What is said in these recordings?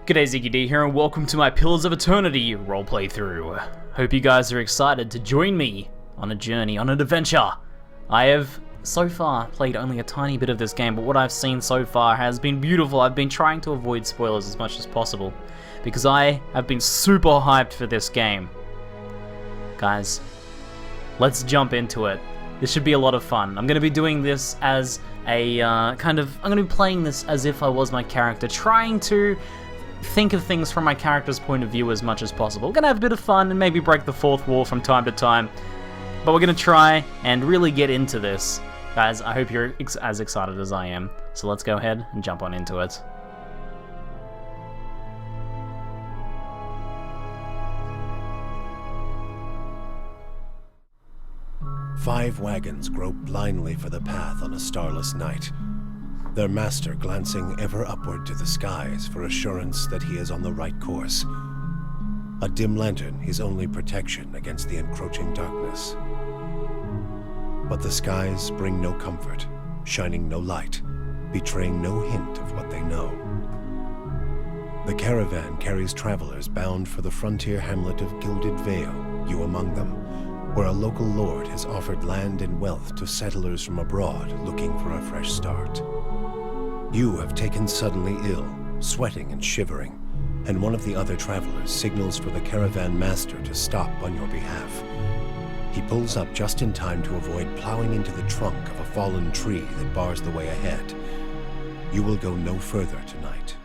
G'day, ZiggyD here, and welcome to my Pillars of Eternity roleplay through. Hope you guys are excited to join me on a journey, on an adventure. I have so far played only a tiny bit of this game, but what I've seen so far has been beautiful. I've been trying to avoid spoilers as much as possible, because I have been super hyped for this game. Guys, let's jump into it. This should be a lot of fun. I'm going to be doing this as a I'm going to be playing this as if I was my character, trying to think of things from my character's point of view as much as possible. We're going to have a bit of fun and maybe break the fourth wall from time to time, but we're going to try and really get into this. Guys, I hope you're as excited as I am, so let's go ahead and jump on into it. Five wagons grope blindly for the path on a starless night, their master glancing ever upward to the skies for assurance that he is on the right course. A dim lantern his only protection against the encroaching darkness. But the skies bring no comfort, shining no light, betraying no hint of what they know. The caravan carries travelers bound for the frontier hamlet of Gilded Vale, you among them, where a local lord has offered land and wealth to settlers from abroad looking for a fresh start. You have taken suddenly ill, sweating and shivering, and one of the other travelers signals for the caravan master to stop on your behalf. He pulls up just in time to avoid plowing into the trunk of a fallen tree that bars the way ahead. You will go no further tonight.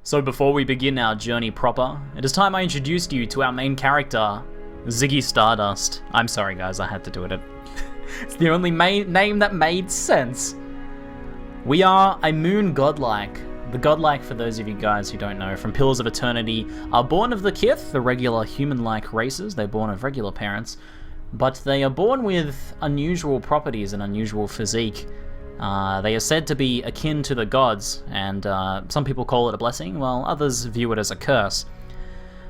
So before we begin our journey proper, it is time I introduced you to our main character, Ziggy Stardust. I'm sorry guys, I had to do it. It's the only name that made sense. We are a Moon Godlike. The Godlike, for those of you guys who don't know, from Pillars of Eternity, are born of the Kith, the regular human-like races. They're born of regular parents, but they are born with unusual properties and unusual physique. They are said to be akin to the gods, and some people call it a blessing, while others view it as a curse.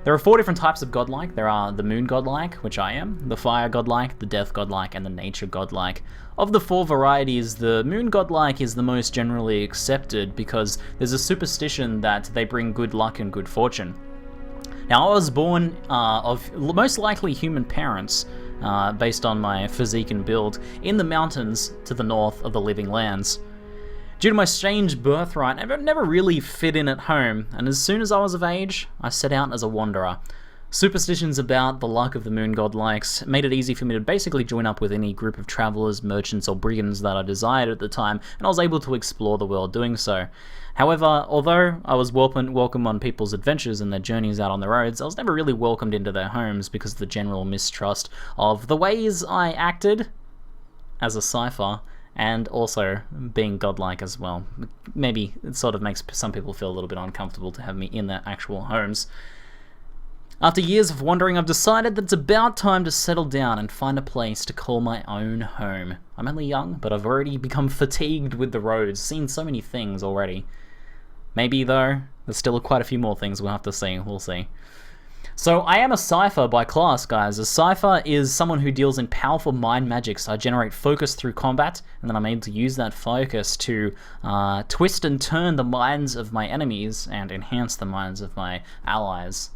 There are 4 different types of Godlike. There are the Moon Godlike, which I am, the Fire Godlike, the Death Godlike, and the Nature Godlike. Of the 4 varieties, the Moon Godlike is the most generally accepted because there's a superstition that they bring good luck and good fortune. Now, I was born of most likely human parents, based on my physique and build, in the mountains to the north of the Living Lands. Due to my strange birthright, I never really fit in at home, and as soon as I was of age, I set out as a wanderer. Superstitions about the luck of the Moon Godlikes made it easy for me to basically join up with any group of travelers, merchants, or brigands that I desired at the time, and I was able to explore the world doing so. However, although I was welcome on people's adventures and their journeys out on the roads, I was never really welcomed into their homes because of the general mistrust of the ways I acted as a cipher, and also being godlike as well. Maybe it sort of makes some people feel a little bit uncomfortable to have me in their actual homes. After years of wandering, I've decided that it's about time to settle down and find a place to call my own home. I'm only young, but I've already become fatigued with the roads, seen so many things already. Maybe, though, there's still quite a few more things we'll have to see. We'll see. So I am a Cipher by class, guys. A Cipher is someone who deals in powerful mind magic, so I generate focus through combat, and then I'm able to use that focus to twist and turn the minds of my enemies and enhance the minds of my allies.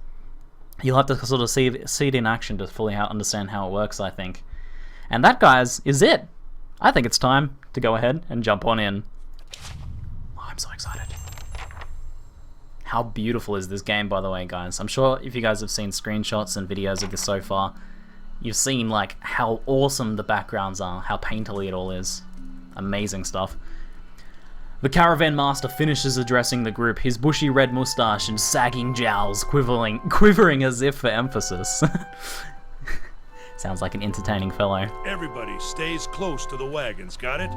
You'll have to sort of see it in action to fully understand how it works, I think. And that, guys, is it. I think it's time to go ahead and jump on in. Oh, I'm so excited. How beautiful is this game, by the way, guys? I'm sure if you guys have seen screenshots and videos of this so far, you've seen like how awesome the backgrounds are, how painterly it all is. Amazing stuff. The Caravan Master finishes addressing the group, his bushy red mustache and sagging jowls quivering as if for emphasis. Sounds like an entertaining fellow. Everybody stays close to the wagons, got it?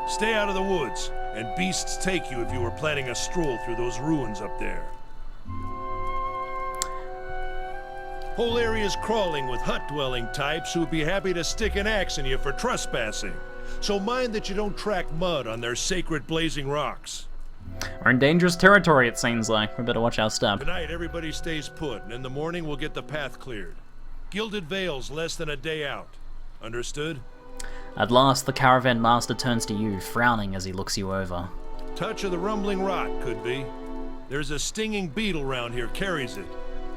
Stay out of the woods, and beasts take you if you were planning a stroll through those ruins up there. Whole area's crawling with hut-dwelling types who'd be happy to stick an axe in you for trespassing. So mind that you don't track mud on their sacred blazing rocks. We're in dangerous territory, it seems like. We better watch our step. Tonight, everybody stays put, and in the morning we'll get the path cleared. Gilded Vale's less than a day out. Understood? At last, the Caravan Master turns to you, frowning as he looks you over. Touch of the rumbling rot, could be. There's a stinging beetle round here carries it.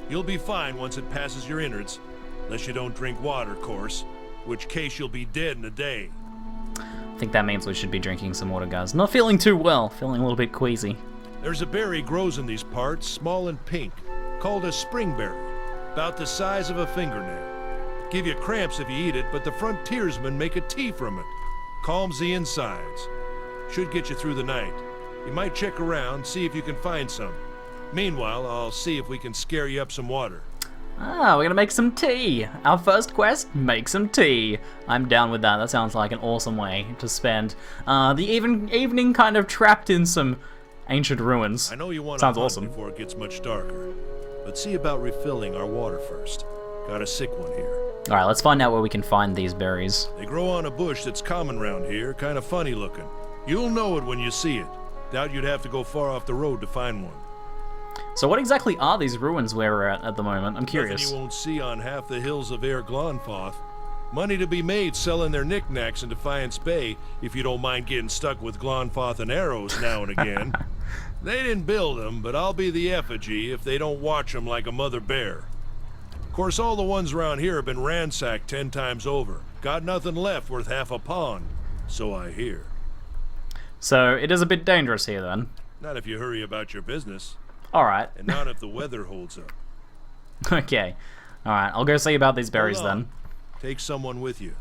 You'll be fine once it passes your innards. Unless you don't drink water, of course. Which case you'll be dead in a day. I think that means we should be drinking some water, guys. Not feeling too well. Feeling a little bit queasy. There's a berry grows in these parts, small and pink, called a springberry. About the size of a fingernail. Give you cramps if you eat it, but the frontiersmen make a tea from it. Calms the insides. Should get you through the night. You might check around, see if you can find some. Meanwhile, I'll see if we can scare you up some water. Ah, we're gonna make some tea. Our first quest, make some tea. I'm down with that. That sounds like an awesome way to spend the evening kind of trapped in some ancient ruins. I know you want to Sounds hunt awesome. before it gets much darker, but see about refilling our water first. Got a sick one here. Alright, let's find out where we can find these berries. They grow on a bush that's common round here, kind of funny looking. You'll know it when you see it. Doubt you'd have to go far off the road to find one. So what exactly are these ruins where we're at the moment? I'm curious. Nothing you won't see on half the hills of Air Glonfoth. Money to be made selling their knickknacks in Defiance Bay, if you don't mind getting stuck with Glonfoth and arrows now and again. They didn't build them, but I'll be the effigy if they don't watch them like a mother bear. Of course, all the ones around here have been ransacked 10 times over. Got nothing left worth half a pond, so I hear. So it is a bit dangerous here then. Not if you hurry about your business, Alright. and not if the weather holds up. Okay. Alright, I'll go see about these berries Hold on. then. Take someone with you.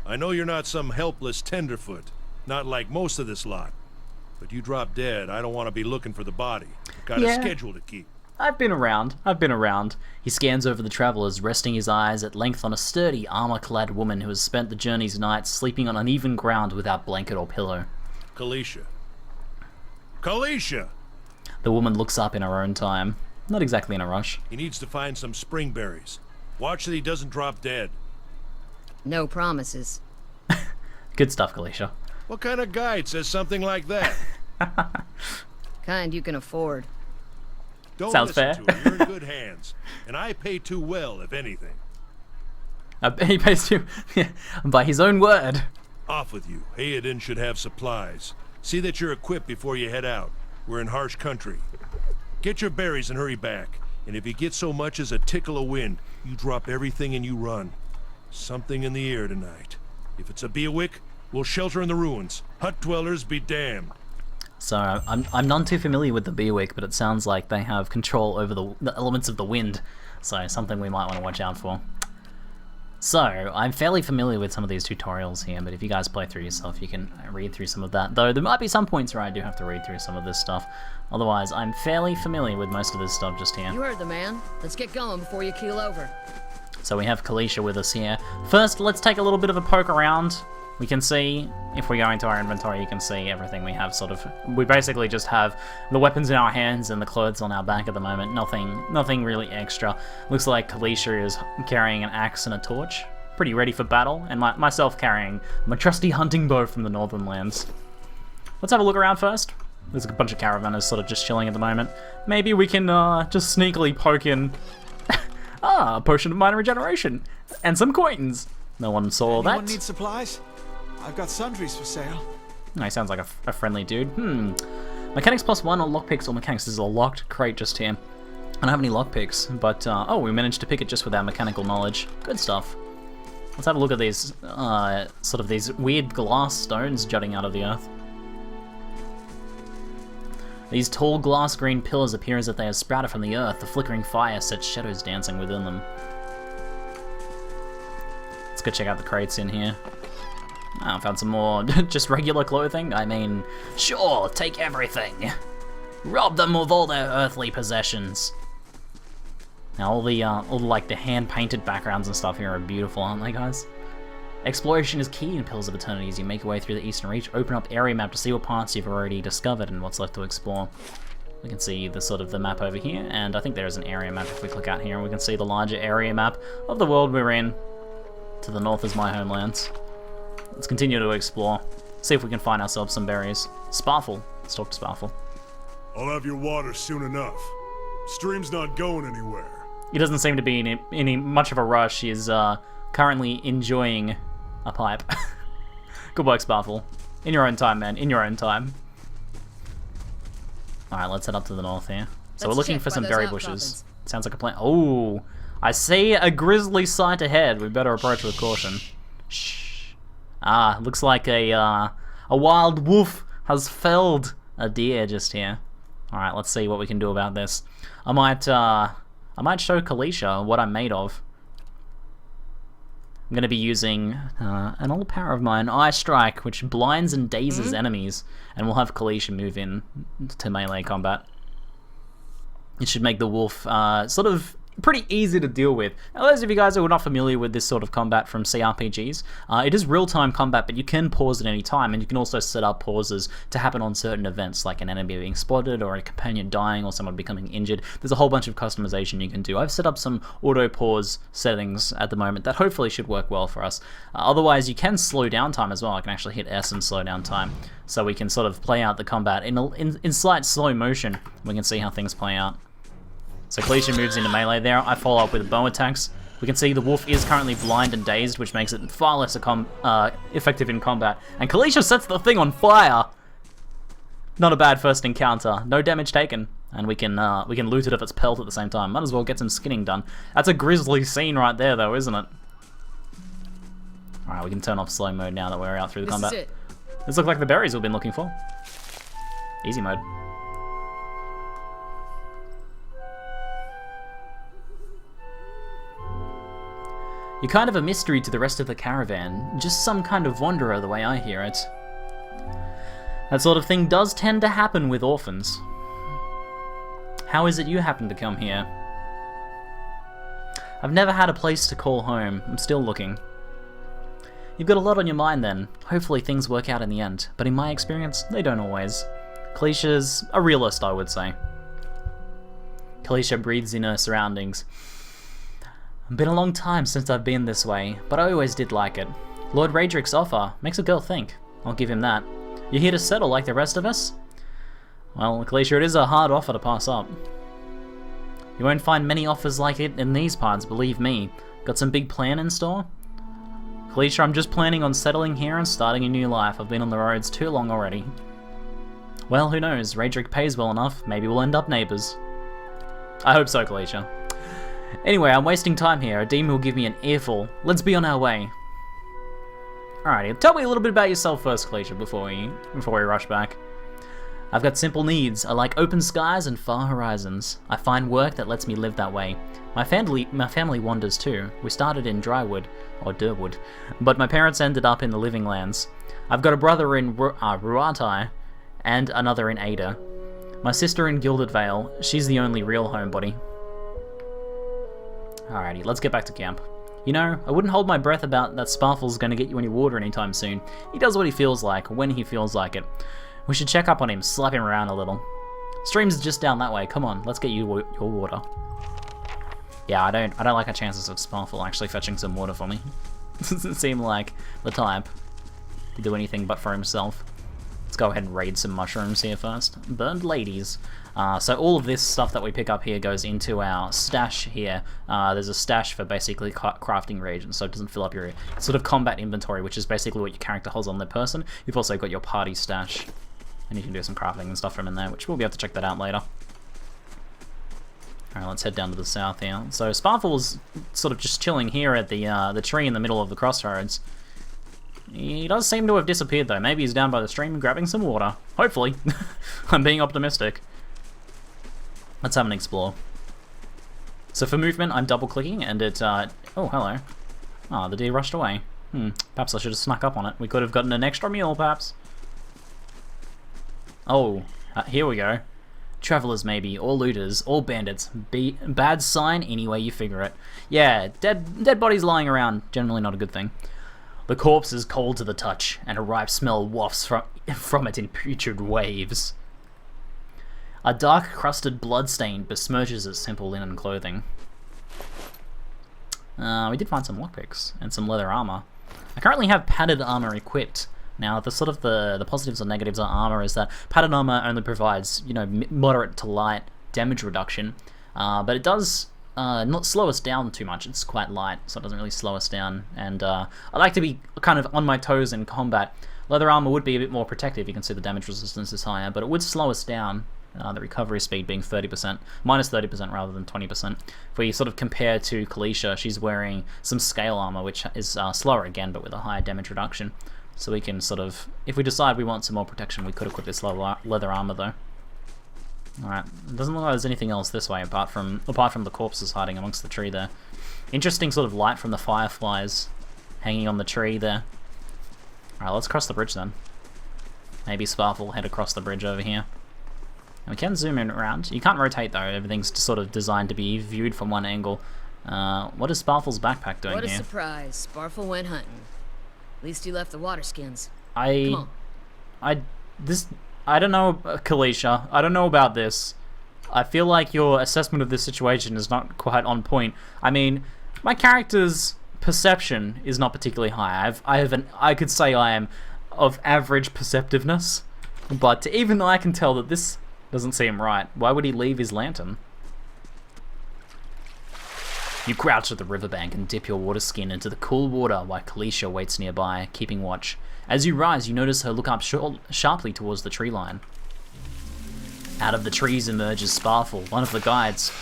I know you're not some helpless tenderfoot, not like most of this lot. But you drop dead, I don't want to be looking for the body. Got a Yeah. schedule to keep. I've been around. He scans over the travelers, resting his eyes at length on a sturdy, armor-clad woman who has spent the journey's night sleeping on uneven ground without blanket or pillow. Kalisha. Kalisha! The woman looks up in her own time. Not exactly in a rush. He needs to find some springberries. Watch that he doesn't drop dead. No promises. Good stuff, Kalisha. What kind of guide says something like that? Kind you can afford. Don't Sounds listen fair. to her. You're in good hands. And I pay too well, if anything. He pays you by his own word. Off with you. Hayden should have supplies. See that you're equipped before you head out. We're in harsh country. Get your berries and hurry back. And if you get so much as a tickle of wind, you drop everything and you run. Something in the air tonight. If it's a Beawick, we'll shelter in the ruins. Hut dwellers be damned. So I'm none too familiar with the Beawick, but it sounds like they have control over the elements of the wind. So something we might want to watch out for. So, I'm fairly familiar with some of these tutorials here, but if you guys play through yourself, you can read through some of that. Though there might be some points where I do have to read through some of this stuff. Otherwise, I'm fairly familiar with most of this stuff just here. You heard the man. Let's get going before you keel over. So we have Kalisha with us here. First, let's take a little bit of a poke around. We can see, if we go into our inventory, you can see everything we have sort of. We basically just have the weapons in our hands and the clothes on our back at the moment. Nothing really extra. Looks like Kalisha is carrying an axe and a torch. Pretty ready for battle. And myself carrying my trusty hunting bow from the Northern Lands. Let's have a look around first. There's a bunch of caravanners sort of just chilling at the moment. Maybe we can just sneakily poke in a potion of minor regeneration and some coins. No one saw that. Anyone need supplies? I've got sundries for sale. No, he sounds like a friendly dude. Mechanics +1 or lockpicks or mechanics. This is a locked crate just here. I don't have any lockpicks, but oh, we managed to pick it just with our mechanical knowledge. Good stuff. Let's have a look at these, sort of these weird glass stones jutting out of the earth. These tall glass green pillars appear as if they have sprouted from the earth. The flickering fire sets shadows dancing within them. Let's go check out the crates in here. I found some more just regular clothing. I mean, sure, take everything. Rob them of all their earthly possessions. Now all the like the hand-painted backgrounds and stuff here are beautiful, aren't they, guys? Exploration is key in Pillars of Eternity as you make your way through the Eastern Reach. Open up area map to see what parts you've already discovered and what's left to explore. We can see the sort of the map over here, and I think there is an area map if we click out here, and we can see the larger area map of the world we're in. To the north is my homelands. Let's continue to explore. See if we can find ourselves some berries. Sparfle. Let's talk to Sparfle. I'll have your water soon enough. Stream's not going anywhere. He doesn't seem to be in any much of a rush. He is currently enjoying a pipe. Good work, Sparfle. In your own time, man. In your own time. Alright, let's head up to the north here. So we're Let's looking check for by some those berry outcroppings. bushes. Sounds like a plan. Oh, I see a grisly sight ahead. We better approach with caution. Shh. Ah, looks like a wild wolf has felled a deer just here. All right, let's see what we can do about this. I might show Kalisha what I'm made of. I'm going to be using an old power of mine, Eye Strike, which blinds and dazes enemies, and we'll have Kalisha move in to melee combat. It should make the wolf sort of pretty easy to deal with. Now, those of you guys who are not familiar with this sort of combat from CRPGs, it is real-time combat, but you can pause at any time, and you can also set up pauses to happen on certain events, like an enemy being spotted, or a companion dying, or someone becoming injured. There's a whole bunch of customization you can do. I've set up some auto-pause settings at the moment that hopefully should work well for us. Otherwise, you can slow down time as well. I can actually hit S and slow down time, so we can sort of play out the combat in slight slow motion. We can see how things play out. So Kalisha moves into melee there. I follow up with bow attacks. We can see the wolf is currently blind and dazed, which makes it far less effective in combat. And Kalisha sets the thing on fire! Not a bad first encounter. No damage taken. And we can loot it if it's pelt at the same time. Might as well get some skinning done. That's a grisly scene right there though, isn't it? Alright, we can turn off slow mode now that we're out through the combat. This is it. This looks like the berries we've been looking for. Easy mode. You're kind of a mystery to the rest of the caravan, just some kind of wanderer the way I hear it. That sort of thing does tend to happen with orphans. How is it you happen to come here? I've never had a place to call home. I'm still looking. You've got a lot on your mind then. Hopefully things work out in the end, but in my experience, they don't always. Kalisha's a realist, I would say. Kalisha breathes in her surroundings. It's been a long time since I've been this way, but I always did like it. Lord Raedric's offer makes a girl think. I'll give him that. You're here to settle like the rest of us? Well, Kalisha, it is a hard offer to pass up. You won't find many offers like it in these parts, believe me. Got some big plan in store? Kalisha, I'm just planning on settling here and starting a new life. I've been on the roads too long already. Well, who knows? Raedric pays well enough. Maybe we'll end up neighbours. I hope so, Kalisha. Anyway, I'm wasting time here. A demon will give me an earful. Let's be on our way. Alrighty, tell me a little bit about yourself first, Kalisha, before we rush back. I've got simple needs. I like open skies and far horizons. I find work that lets me live that way. My family wanders too. We started in Drywood, or Durwood, but my parents ended up in the Living Lands. I've got a brother in Ruatai and another in Ada. My sister in Gilded Vale. She's the only real homebody. Alrighty, let's get back to camp. You know, I wouldn't hold my breath about that Sparfle's gonna get you any water anytime soon. He does what he feels like, when he feels like it. We should check up on him, slap him around a little. Stream's just down that way, come on, let's get you your water. Yeah, I don't like our chances of Sparfle actually fetching some water for me. Doesn't seem like the type to do anything but for himself. Let's go ahead and raid some mushrooms here first. Burned ladies. So all of this stuff that we pick up here goes into our stash here. There's a stash for basically crafting reagents, so it doesn't fill up your sort of combat inventory, which is basically what your character holds on their person. You've also got your party stash, and you can do some crafting and stuff from in there, which we'll be able to check that out later. Alright, let's head down to the south here. So Sparfle's sort of just chilling here at the tree in the middle of the crossroads. He does seem to have disappeared though. Maybe he's down by the stream grabbing some water. Hopefully. I'm being optimistic. Let's have an explore. So for movement, I'm double clicking and it, oh, hello. Oh, the deer rushed away. Perhaps I should have snuck up on it. We could have gotten an extra meal, perhaps. Oh, here we go. Travelers maybe, or looters, or bandits. Bad sign any way you figure it. Yeah, dead bodies lying around, generally not a good thing. The corpse is cold to the touch, and a ripe smell wafts from it in putrid waves. A dark crusted bloodstain besmirches its simple linen clothing. We did find some lockpicks and some leather armor. I currently have padded armor equipped. Now, the sort of the positives or negatives of armor is that padded armor only provides, you know, moderate to light damage reduction, but it does not slow us down too much. It's quite light, so it doesn't really slow us down. And I like to be kind of on my toes in combat. Leather armor would be a bit more protective. You can see the damage resistance is higher, but it would slow us down the recovery speed being 30%, minus 30% rather than 20%. If we sort of compare to Kalisha, she's wearing some scale armor, which is slower again, but with a higher damage reduction. So we can sort of, if we decide we want some more protection, we could equip this leather armor though. Alright, it doesn't look like there's anything else this way apart from the corpses hiding amongst the tree there. Interesting sort of light from the fireflies hanging on the tree there. Alright, let's cross the bridge then. Maybe Sparkle will head across the bridge over here. And we can zoom in around. You can't rotate though, everything's sort of designed to be viewed from one angle. What is Sparkle's backpack doing What a here? surprise. Sparkle went hunting. At least he left the water skins. I don't know, Kalisha. I don't know about this. I feel like your assessment of this situation is not quite on point. I mean, my character's perception is not particularly high. I could say I am of average perceptiveness, but even I can tell that this doesn't seem right. Why would he leave his lantern? You crouch at the riverbank and dip your water skin into the cool water while Kalisha waits nearby, keeping watch. As you rise, you notice her look up sharply towards the tree line. Out of the trees emerges Sparkle, one of the guides.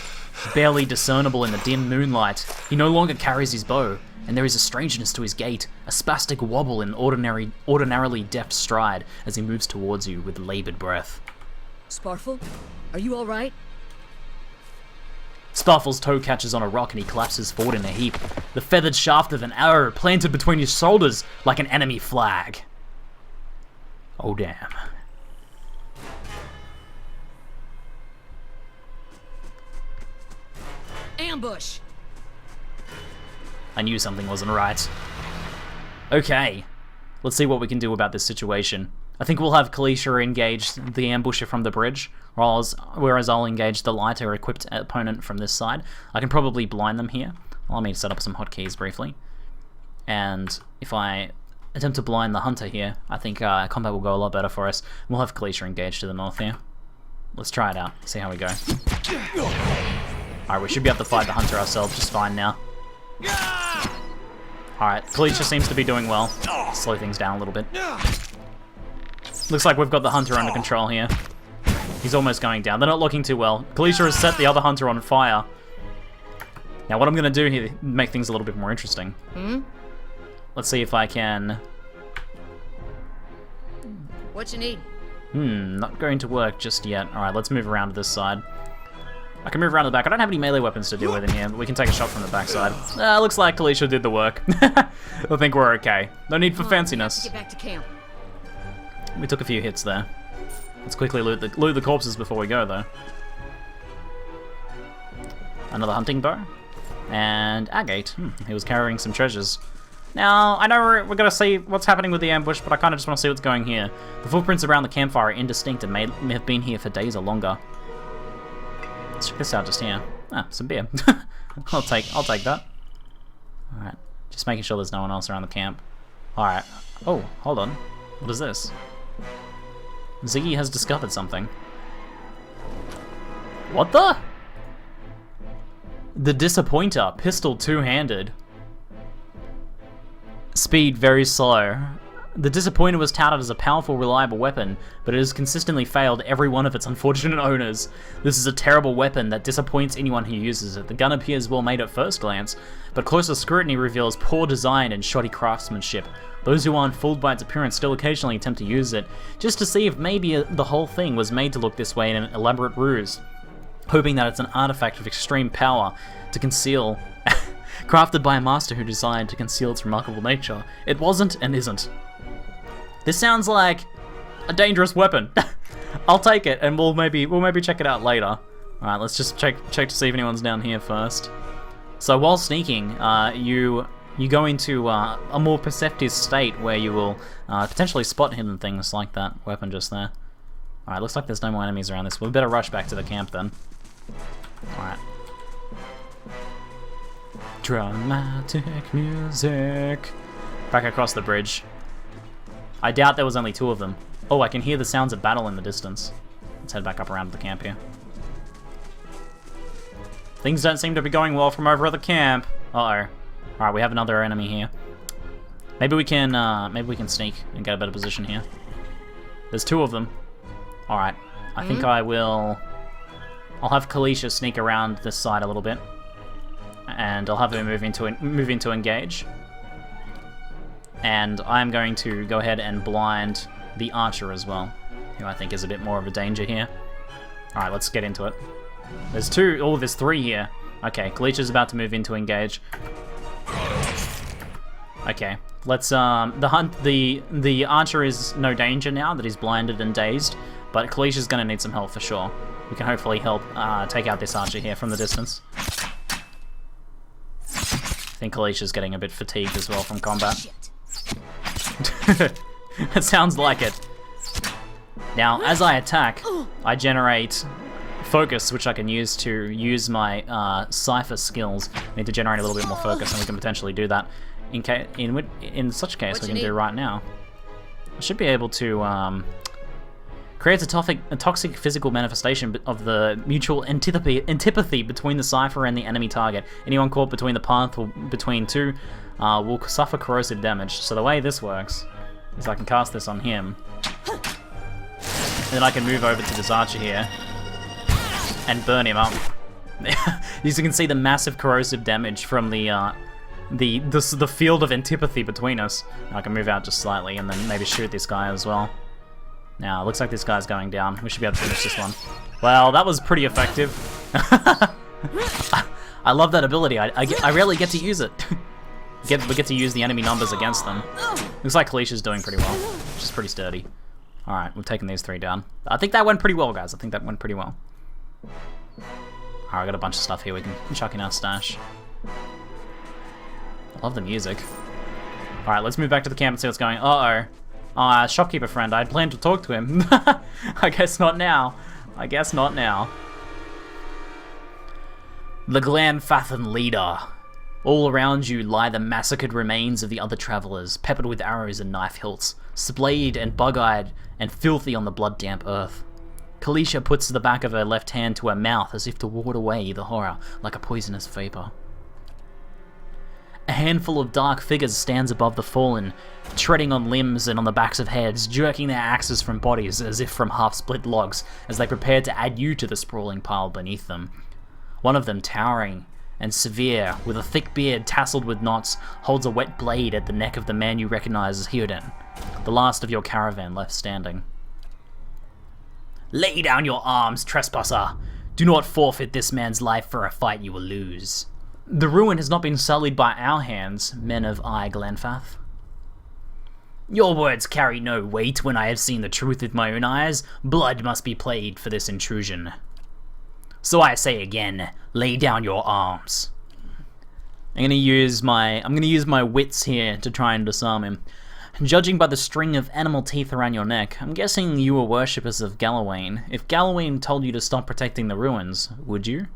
Barely discernible in the dim moonlight, he no longer carries his bow, and there is a strangeness to his gait, a spastic wobble in ordinarily deft stride as he moves towards you with laboured breath. Sparkle, are you all right? Sparkle's toe catches on a rock and he collapses forward in a heap, the feathered shaft of an arrow planted between his shoulders like an enemy flag. Oh damn. Ambush! I knew something wasn't right. Okay, let's see what we can do about this situation. I think we'll have Kalisha engage the ambusher from the bridge, whereas I'll engage the lighter equipped opponent from this side. I can probably blind them here. Allow me to set up some hotkeys briefly. And if I attempt to blind the hunter here, I think combat will go a lot better for us. We'll have Kalisha engaged to the north here. Let's try it out, see how we go. Alright, we should be able to fight the hunter ourselves just fine now. Alright, Kalisha seems to be doing well. Slow things down a little bit. Looks like we've got the hunter under control here. He's almost going down. They're not looking too well. Kalisha has set the other hunter on fire. Now what I'm going to do here, make things a little bit more interesting. Let's see if I can... What you need? Not going to work just yet. Alright, let's move around to this side. I can move around to the back. I don't have any melee weapons to deal with in here, but we can take a shot from the backside. Looks like Kalisha did the work. I think we're okay. No need for fanciness. Get back to camp. We took a few hits there. Let's quickly loot the corpses before we go, though. Another hunting bow. And agate. He was carrying some treasures. Now, I know we're going to see what's happening with the ambush, but I kind of just want to see what's going here. The footprints around the campfire are indistinct and may have been here for days or longer. Let's check this out just here. Ah, some beer. I'll take that. Alright. Just making sure there's no one else around the camp. Alright. Oh, hold on. What is this? Ziggy has discovered something. What the? The Disappointer, pistol two-handed. Speed very slow. The Disappointer was touted as a powerful, reliable weapon, but it has consistently failed every one of its unfortunate owners. This is a terrible weapon that disappoints anyone who uses it. The gun appears well made at first glance, but closer scrutiny reveals poor design and shoddy craftsmanship. Those who aren't fooled by its appearance still occasionally attempt to use it, just to see if maybe the whole thing was made to look this way in an elaborate ruse, hoping that it's an artifact of extreme power to conceal... crafted by a master who designed to conceal its remarkable nature. It wasn't and isn't. This sounds like a dangerous weapon. I'll take it, and we'll maybe check it out later. All right, let's just check to see if anyone's down here first. So while sneaking, you go into a more perceptive state where you will potentially spot hidden things like that weapon just there. All right, looks like there's no more enemies around this. We better rush back to the camp then. All right. Dramatic music. Back across the bridge. I doubt there was only two of them. Oh, I can hear the sounds of battle in the distance. Let's head back up around the camp here. Things don't seem to be going well from over at the camp. Uh-oh. Alright, we have another enemy here. Maybe we can sneak and get a better position here. There's two of them. Alright. I think I will... I'll have Kalisha sneak around this side a little bit. And I'll have her move into engage. And I'm going to go ahead and blind the archer as well, who I think is a bit more of a danger here. Alright, let's get into it. There's there's 3 here. Okay, Kalisha's about to move into engage. Okay, let's the archer is no danger now that he's blinded and dazed, but Kalisha's gonna need some help for sure. We can hopefully help take out this archer here from the distance. I think Kalisha's getting a bit fatigued as well from combat. It sounds like it. Now, as I attack, I generate focus, which I can use to use my Cipher skills. I need to generate a little bit more focus, and we can potentially do that. In such case, we can do right now. I should be able to create a toxic physical manifestation of the mutual antipathy between the Cipher and the enemy target. Anyone caught between the path or between two will suffer corrosive damage. So the way this works is I can cast this on him, and then I can move over to this archer here and burn him up. As you can see, the massive corrosive damage from the field of antipathy between us. I can move out just slightly and then maybe shoot this guy as well. Now, it looks like this guy's going down. We should be able to finish this one. Well, that was pretty effective. I love that ability. I rarely get to use it. We get to use the enemy numbers against them. Looks like Kalisha's doing pretty well, which is pretty sturdy. Alright, we've taken these 3 down. I think that went pretty well, guys. I think that went pretty well. Alright, I got a bunch of stuff here we can chuck in our stash. I love the music. Alright, let's move back to the camp and see what's going on. Shopkeeper friend, I'd planned to talk to him. I guess not now. I guess not now. The Glanfathan leader. All around you lie the massacred remains of the other travelers, peppered with arrows and knife hilts, splayed and bug-eyed and filthy on the blood-damp earth. Kalisha puts the back of her left hand to her mouth as if to ward away the horror like a poisonous vapor. A handful of dark figures stands above the fallen, treading on limbs and on the backs of heads, jerking their axes from bodies as if from half-split logs as they prepare to add you to the sprawling pile beneath them. One of them, towering and severe, with a thick beard tasseled with knots, holds a wet blade at the neck of the man you recognize as Hirden, the last of your caravan left standing. Lay down your arms, trespasser! Do not forfeit this man's life for a fight you will lose. The ruin has not been sullied by our hands, men of Glanfath. Your words carry no weight when I have seen the truth with my own eyes. Blood must be paid for this intrusion. So I say again, lay down your arms. I'm gonna use my wits here to try and disarm him. Judging by the string of animal teeth around your neck, I'm guessing you were worshippers of Galawain. If Galawain told you to stop protecting the ruins, would you?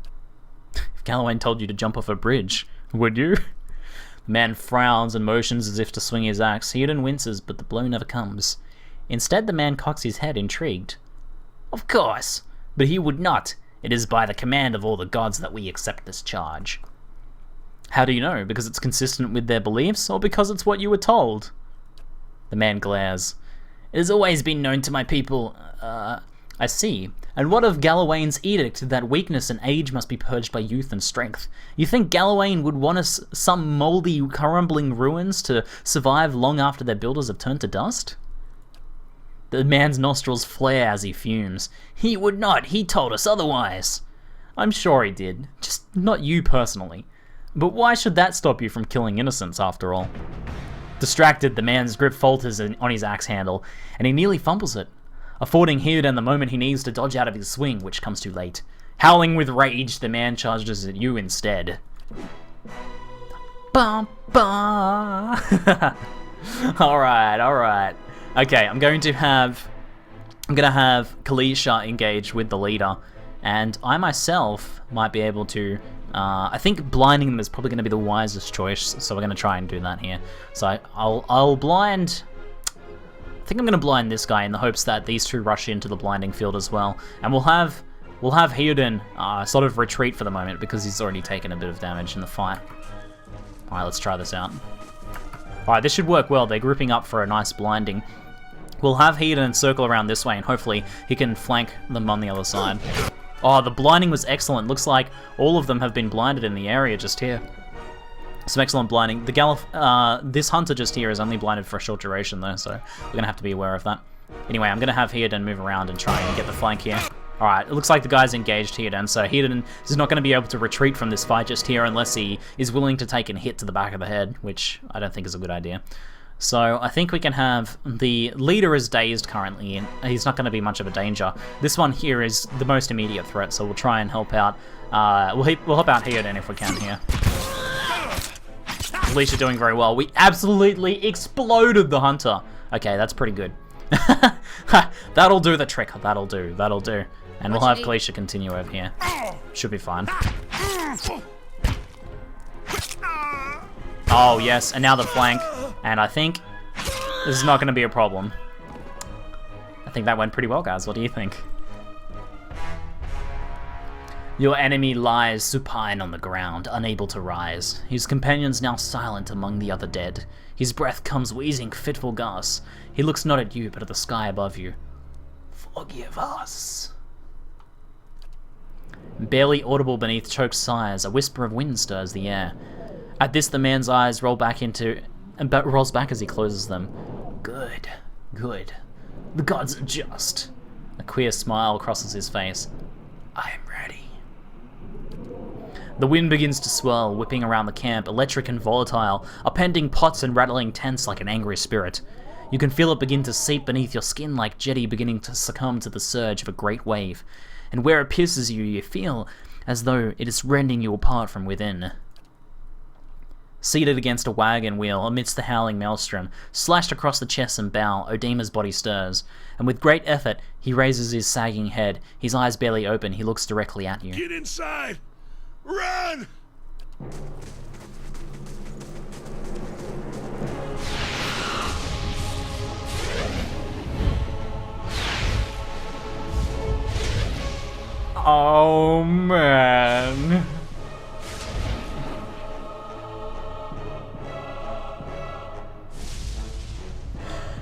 If Galawain told you to jump off a bridge, would you? The man frowns and motions as if to swing his axe. Hirden winces, but the blow never comes. Instead, the man cocks his head, intrigued. Of course, but he would not. It is by the command of all the gods that we accept this charge. How do you know? Because it's consistent with their beliefs, or because it's what you were told? The man glares. It has always been known to my people. I see. And what of Galawain's edict that weakness and age must be purged by youth and strength? You think Galawain would want us some mouldy, crumbling ruins to survive long after their builders have turned to dust? The man's nostrils flare as he fumes. He would not. He told us otherwise. I'm sure he did. Just not you personally. But why should that stop you from killing innocents, after all? Distracted, the man's grip falters on his axe handle, and he nearly fumbles it, affording Hirden the moment he needs to dodge out of his swing, which comes too late. Howling with rage, the man charges at you instead. Bum, bum. Alright. Okay, I'm gonna have Kalisha engage with the leader, and I myself might be able to. I think blinding them is probably going to be the wisest choice, so we're going to try and do that here. So I'll blind. I think I'm going to blind this guy in the hopes that these two rush into the blinding field as well, and we'll have Hirden sort of retreat for the moment because he's already taken a bit of damage in the fight. All right, let's try this out. All right, this should work well. They're grouping up for a nice blinding. We'll have Heaton circle around this way, and hopefully he can flank them on the other side. Oh, the blinding was excellent. Looks like all of them have been blinded in the area just here. Some excellent blinding. This hunter just here is only blinded for a short duration though, so we're gonna have to be aware of that. Anyway, I'm gonna have Heaton move around and try and get the flank here. Alright, it looks like the guy's engaged Heaton, so Heaton is not going to be able to retreat from this fight just here unless he is willing to take a hit to the back of the head, which I don't think is a good idea. So I think we can have the leader is dazed currently, and he's not going to be much of a danger. This one here is the most immediate threat, so we'll try and help out. We'll help out Heaton if we can here. Alicia doing very well. We absolutely exploded the hunter. Okay, that's pretty good. That'll do the trick. That'll do. And we'll have Kalisha continue over here. Should be fine. Oh, yes. And now the flank. And I think this is not going to be a problem. I think that went pretty well, guys. What do you think? Your enemy lies supine on the ground, unable to rise. His companions now silent among the other dead. His breath comes wheezing fitful gasps. He looks not at you, but at the sky above you. Forgive us. Barely audible beneath choked sighs, a whisper of wind stirs the air. At this, the man's eyes rolls back as he closes them. Good. The gods are just. A queer smile crosses his face. I am ready. The wind begins to swirl, whipping around the camp, electric and volatile, upending pots and rattling tents like an angry spirit. You can feel it begin to seep beneath your skin like jetty beginning to succumb to the surge of a great wave. And where it pierces you, you feel as though it is rending you apart from within. Seated against a wagon wheel amidst the howling maelstrom, slashed across the chest and bow, Odema's body stirs, and with great effort, he raises his sagging head. His eyes barely open, he looks directly at you. Get inside! Run! Oh, man.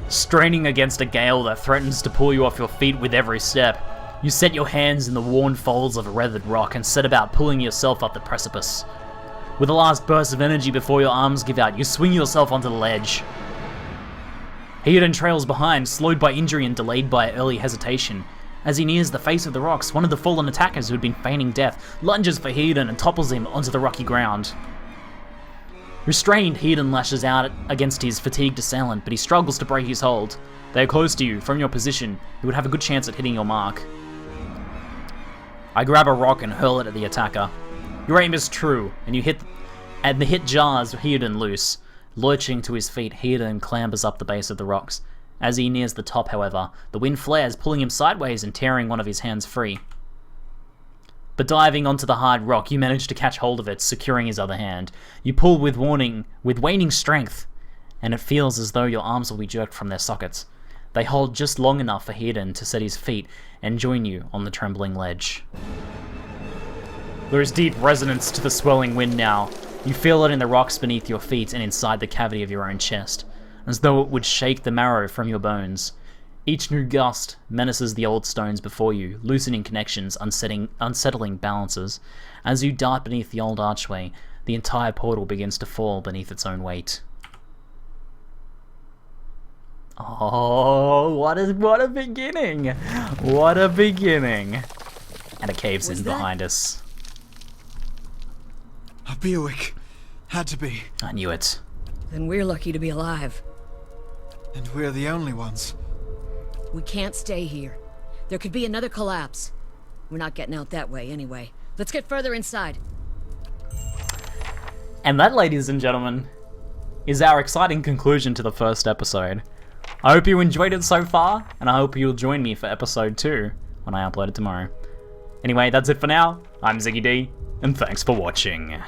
Straining against a gale that threatens to pull you off your feet with every step, you set your hands in the worn folds of a weathered rock and set about pulling yourself up the precipice. With a last burst of energy before your arms give out, you swing yourself onto the ledge. Heaton trails behind, slowed by injury and delayed by early hesitation. As he nears the face of the rocks, one of the fallen attackers who had been feigning death lunges for Heaton and topples him onto the rocky ground. Restrained, Heaton lashes out against his fatigued assailant, but he struggles to break his hold. They are close to you. From your position, you would have a good chance at hitting your mark. I grab a rock and hurl it at the attacker. Your aim is true, and the hit jars Heaton loose. Lurching to his feet, Heaton clambers up the base of the rocks. As he nears the top, however, the wind flares, pulling him sideways and tearing one of his hands free. But diving onto the hard rock, you manage to catch hold of it, securing his other hand. You pull with waning strength, and it feels as though your arms will be jerked from their sockets. They hold just long enough for Heaton to set his feet and join you on the trembling ledge. There is deep resonance to the swelling wind now. You feel it in the rocks beneath your feet and inside the cavity of your own chest, as though it would shake the marrow from your bones. Each new gust menaces the old stones before you, loosening connections, unsettling balances. As you dart beneath the old archway, the entire portal begins to fall beneath its own weight. Oh, what a beginning! What a beginning! And it caves in behind us. A Buick. Had to be. I knew it. Then we're lucky to be alive. And we're the only ones. We can't stay here. There could be another collapse. We're not getting out that way anyway. Let's get further inside. And that, ladies and gentlemen, is our exciting conclusion to the first episode. I hope you enjoyed it so far, and I hope you'll join me for episode 2 when I upload it tomorrow. Anyway, that's it for now. I'm ZiggyD, and thanks for watching.